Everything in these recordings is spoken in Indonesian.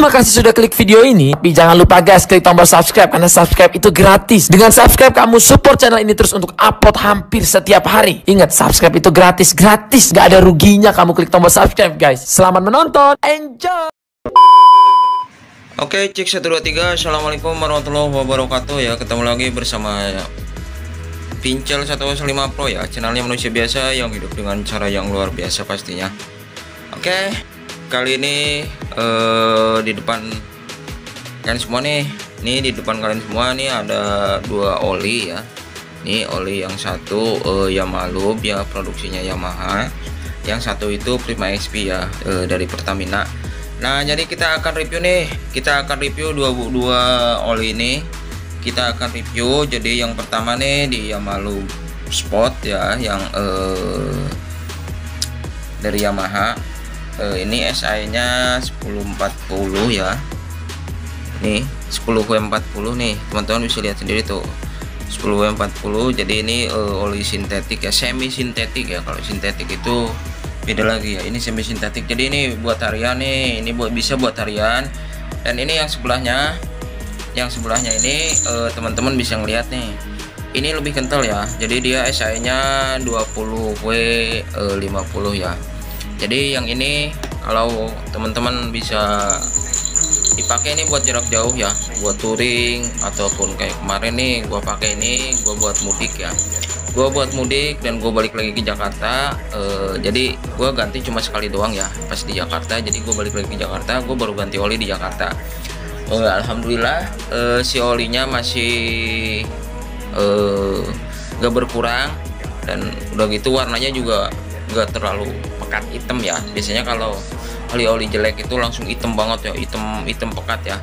Terima kasih sudah klik video ini. Tapi jangan lupa guys, klik tombol subscribe karena subscribe itu gratis. Dengan subscribe kamu support channel ini terus untuk upload hampir setiap hari. Ingat, subscribe itu gratis, gak ada ruginya kamu klik tombol subscribe guys. Selamat menonton, enjoy. Oke, cek 1 2 3. Assalamualaikum warahmatullahi wabarakatuh ya. Ketemu lagi bersama Pincel 105 Pro ya, channelnya manusia biasa yang hidup dengan cara yang luar biasa pastinya. Oke, kali ini di depan kalian semua nih, di depan kalian semua nih ada dua oli ya. Ini oli yang satu Yamaha Loop ya, produksinya Yamaha. Yang satu itu Prima XP ya, dari Pertamina. Nah, jadi kita akan review nih. Kita akan review dua oli ini. Kita akan review. Jadi yang pertama nih di Yamaha Loop Sport ya, yang dari Yamaha. Ini SI-nya 1040 ya. Nih 10W40 nih, teman-teman bisa lihat sendiri tuh. 10W40. Jadi ini oli sintetik ya, semi sintetik ya. Kalau sintetik itu beda lagi ya, ini semi sintetik. Jadi ini buat harian nih, ini bisa buat harian. Dan ini yang sebelahnya ini teman-teman bisa ngeliat nih, ini lebih kental ya. Jadi dia SI nya 20W50 ya. Jadi yang ini kalau teman-teman bisa dipakai ini buat jarak jauh ya, buat touring ataupun kayak kemarin nih gua pakai ini, gua buat mudik ya. Gua buat mudik dan gue balik lagi ke Jakarta. Jadi gue ganti cuma sekali doang ya pas di Jakarta. Jadi gue balik lagi ke Jakarta, gue baru ganti oli di Jakarta. Alhamdulillah si olinya masih gak berkurang, dan udah gitu warnanya juga gak terlalu pekat hitam ya. Biasanya kalau oli jelek itu langsung hitam banget ya, hitam pekat ya.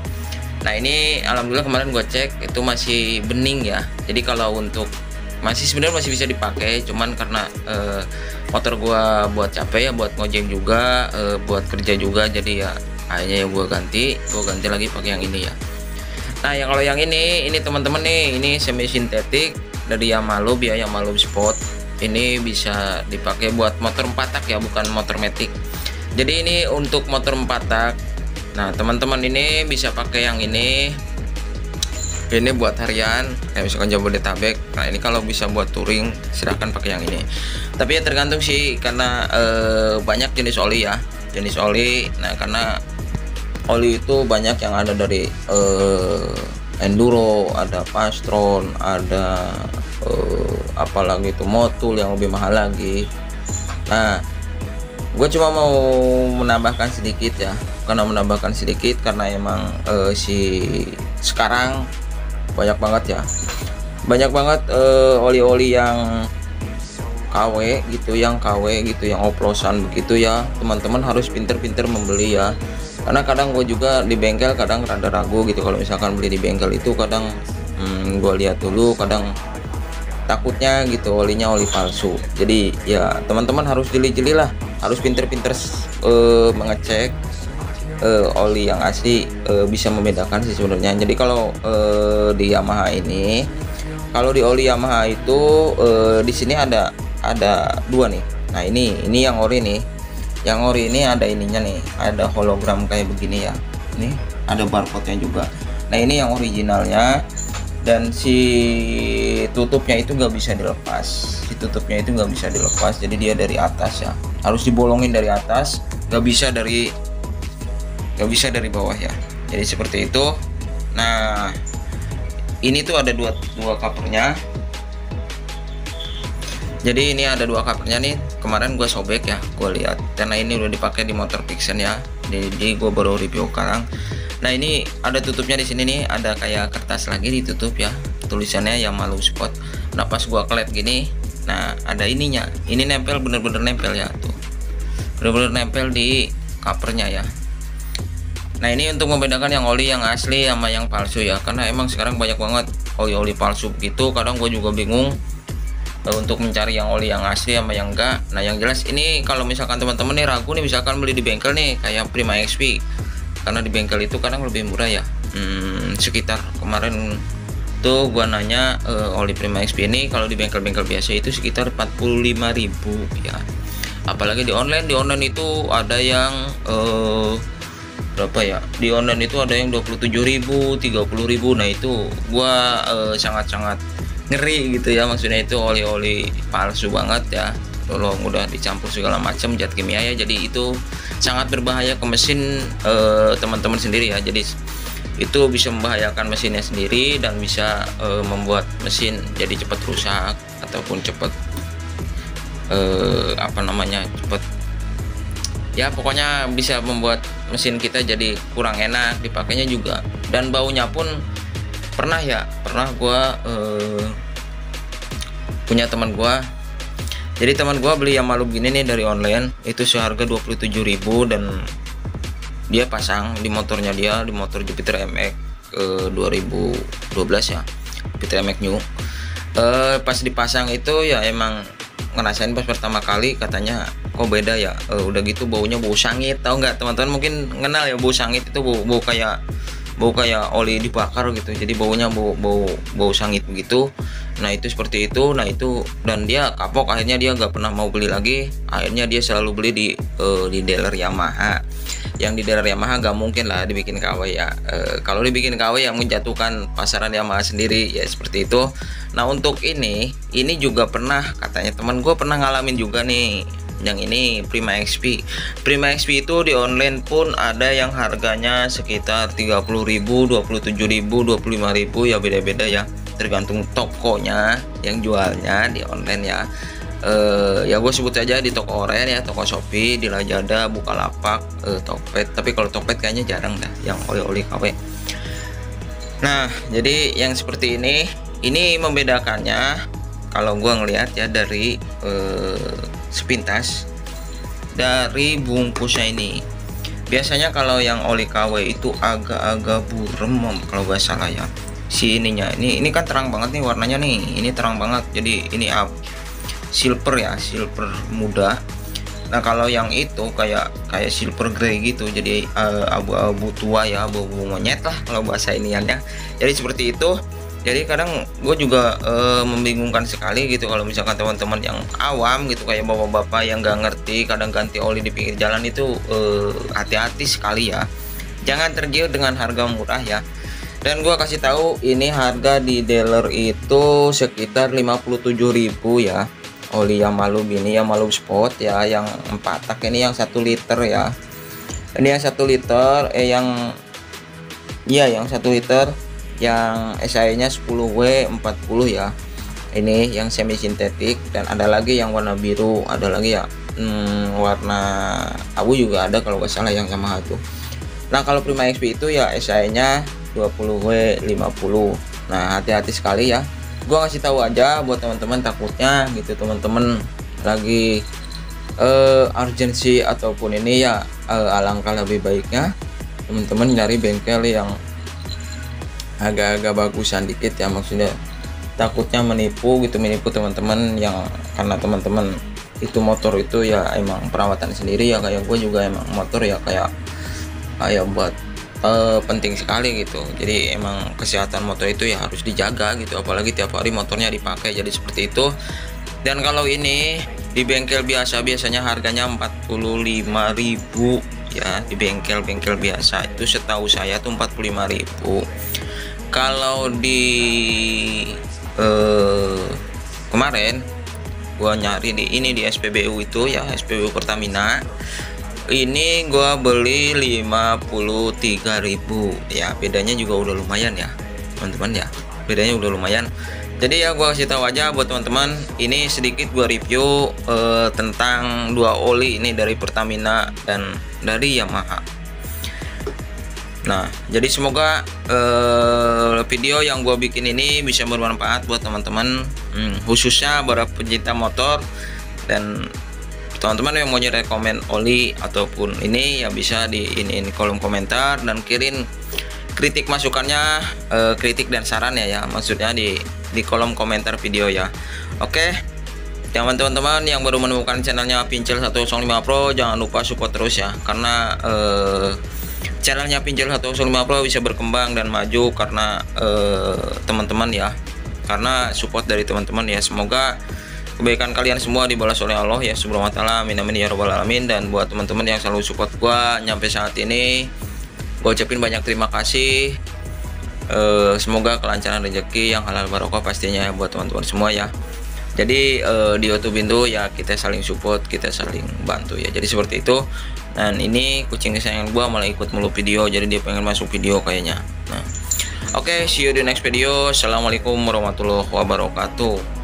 Nah ini alhamdulillah kemarin gue cek itu masih bening ya. Jadi kalau untuk sebenarnya masih bisa dipakai, cuman karena motor gua buat capek ya, buat ngojek juga, buat kerja juga, jadi ya akhirnya ya gua ganti lagi pakai yang ini ya. Nah yang kalau yang ini teman-teman nih, ini semi sintetik dari Yamaha Loop ya, Yamaha Loop Sport. Ini bisa dipakai buat motor 4 tak ya, bukan motor matic. Jadi ini untuk motor 4 tak. Nah teman-teman ini bisa pakai yang ini buat harian kayak misalkan Jabodetabek. Nah ini kalau bisa buat touring silahkan pakai yang ini, tapi ya tergantung sih, karena banyak jenis oli ya, nah karena oli itu banyak yang ada dari enduro, ada Pastron, ada apalagi itu Motul yang lebih mahal lagi. Nah gue cuma mau menambahkan sedikit ya, karena emang sekarang banyak banget oli-oli yang KW gitu, yang oplosan begitu ya. Teman-teman harus pinter-pinter membeli ya, karena kadang gue juga di bengkel kadang rada ragu gitu kalau misalkan beli di bengkel itu. Kadang gue lihat dulu, kadang takutnya gitu olinya oli palsu. Jadi ya teman-teman harus jeli-jeli lah, harus pinter-pinter mengecek oli yang asli, bisa membedakan sih sebenarnya. Jadi kalau di Yamaha ini, kalau di oli Yamaha itu di sini ada dua nih. Nah ini yang ori nih, ini ada ininya nih, ada hologram kayak begini ya. Ini ada barcode-nya juga. Nah ini yang originalnya, dan si tutupnya itu nggak bisa dilepas. Jadi dia dari atas ya, harus dibolongin dari atas, nggak bisa dari bawah ya. Jadi seperti itu. Nah ini tuh ada dua covernya. Jadi ini ada dua covernya nih. Kemarin gue sobek ya, gue lihat karena ini udah dipakai di motor Vixen ya. Jadi gue baru review sekarang. Nah ini ada tutupnya di sini nih, ada kayak kertas lagi ditutup ya, tulisannya Yamaha Loop Sport. Nah pas gue kelep gini, nah ada ininya, ini nempel, bener-bener nempel ya tuh, bener-bener nempel di covernya ya. Nah ini untuk membedakan yang oli yang asli sama yang palsu ya, karena emang sekarang banyak banget oli palsu gitu. Kadang gue juga bingung untuk mencari yang oli yang asli sama yang enggak. Nah yang jelas ini kalau misalkan teman-teman nih ragu nih, misalkan beli di bengkel nih kayak Prima XP, karena di bengkel itu kadang lebih murah ya. Sekitar kemarin tuh gua nanya oli Prima XP ini kalau di bengkel-bengkel biasa itu sekitar 45.000 ya. Apalagi di online itu ada yang berapa ya, di online itu ada yang 27.000, 30.000. Nah itu gua sangat-sangat ngeri gitu ya, maksudnya itu oli-oli palsu banget ya, tolong udah dicampur segala macam zat kimia ya. Jadi itu sangat berbahaya ke mesin teman-teman sendiri ya. Jadi itu bisa membahayakan mesinnya sendiri dan bisa membuat mesin jadi cepat rusak ataupun cepat cepat ya, pokoknya bisa membuat mesin kita jadi kurang enak dipakainya juga. Dan baunya pun pernah gua punya teman gua. Jadi teman gua beli yang malu gini nih dari online, itu seharga 27.000 dan dia pasang di motornya dia, di motor Jupiter MX 2012 ya, Jupiter MX New. Pas dipasang itu ya emang ngerasain pas pertama kali katanya kok beda ya, udah gitu baunya bau sangit. Tahu nggak teman-teman, mungkin kenal ya bau sangit itu, bau kayak oli dibakar gitu. Jadi baunya bau sangit begitu. Nah itu seperti itu. Nah itu, dan dia kapok, akhirnya dia nggak pernah mau beli lagi. Akhirnya dia selalu beli di dealer Yamaha. Yang di dealer Yamaha nggak mungkin lah dibikin KW ya. Kalau dibikin KW yang menjatuhkan pasaran Yamaha sendiri ya, seperti itu. Nah untuk ini juga pernah, katanya teman gue pernah ngalamin juga nih. Yang ini Prima XP itu di online pun ada yang harganya sekitar 30.000, 27.000, 25.000 ya, beda-beda ya, tergantung tokonya yang jualnya di online ya. Ya gue sebut saja di toko Oren ya, toko Shopee, di Lazada, Bukalapak, Tokped. Tapi kalau Tokped kayaknya jarang dah yang oli-oli KW. Nah jadi yang seperti ini membedakannya kalau gue ngelihat ya dari sepintas dari bungkusnya ini. Biasanya kalau yang oli KW itu agak-agak burem kalau gak salah ya, si ininya. Ini kan terang banget nih warnanya nih, ini terang banget. Jadi ini silver ya, silver muda. Nah kalau yang itu kayak silver grey gitu, jadi abu-abu tua ya, abu-abu monyet lah kalau bahasa iniannya. Jadi seperti itu. Jadi kadang gue juga membingungkan sekali gitu kalau misalkan teman-teman yang awam gitu, kayak bapak-bapak yang gak ngerti, kadang ganti oli di pinggir jalan itu hati-hati sekali ya, jangan tergiur dengan harga murah ya. Dan gue kasih tahu ini harga di dealer itu sekitar 57.000 ya, oli yang malu ini, yang malu spot ya, yang 4 tak ini, yang 1 liter ya. Ini yang 1 liter, yang 1 liter, yang SAE-nya 10W40 ya. Ini yang semi sintetik, dan ada lagi yang warna biru, ada lagi ya warna abu juga ada kalau nggak salah yang Yamaha tuh. Nah kalau Prima XP itu ya SAE-nya 20W50. Nah hati-hati sekali ya. Gua ngasih tahu aja buat teman-teman, takutnya gitu teman-teman lagi urgensi ataupun ini ya, alangkah lebih baiknya teman-teman nyari bengkel yang agak-agak bagusan dikit ya, maksudnya takutnya menipu teman-teman, yang karena teman-teman itu motor itu ya emang perawatan sendiri ya, kayak gue juga emang motor ya kayak buat penting sekali gitu. Jadi emang kesehatan motor itu ya harus dijaga gitu, apalagi tiap hari motornya dipakai, jadi seperti itu. Dan kalau ini di bengkel biasanya harganya 45.000 ya, di bengkel biasa itu setahu saya tuh 45.000. Kalau di kemarin gua nyari di SPBU itu ya, SPBU Pertamina, ini gua beli 53.000 ya, bedanya juga udah lumayan ya teman-teman ya, bedanya udah lumayan. Jadi ya gua kasih tahu aja buat teman-teman, ini sedikit gua review tentang 2 oli ini dari Pertamina dan dari Yamaha. Nah jadi semoga video yang gue bikin ini bisa bermanfaat buat teman-teman, khususnya para pencinta motor. Dan teman-teman yang mau rekomen oli ataupun ini ya bisa di kolom komentar, dan kirim kritik masukannya, kritik dan saran ya, maksudnya di kolom komentar video ya. Oke, teman-teman yang baru menemukan channelnya Pincel 105 Pro, jangan lupa support terus ya, karena channelnya Pincel 105 Pro bisa berkembang dan maju karena teman-teman ya, karena support dari teman-teman ya. Semoga kebaikan kalian semua dibalas oleh Allah ya subhanahu wa ta'ala, amin amin ya rabbal alamin. Dan buat teman-teman yang selalu support gua nyampe saat ini, Gua ucapin banyak terima kasih. Semoga kelancaran rezeki yang halal barokah pastinya buat teman-teman semua ya. Jadi di YouTube itu ya kita saling support, kita saling bantu ya. Jadi seperti itu. Dan ini kucing kesayangan gua malah ikut mulu video, jadi dia pengen masuk video kayaknya. Nah, oke, see you di next video. Assalamualaikum warahmatullahi wabarakatuh.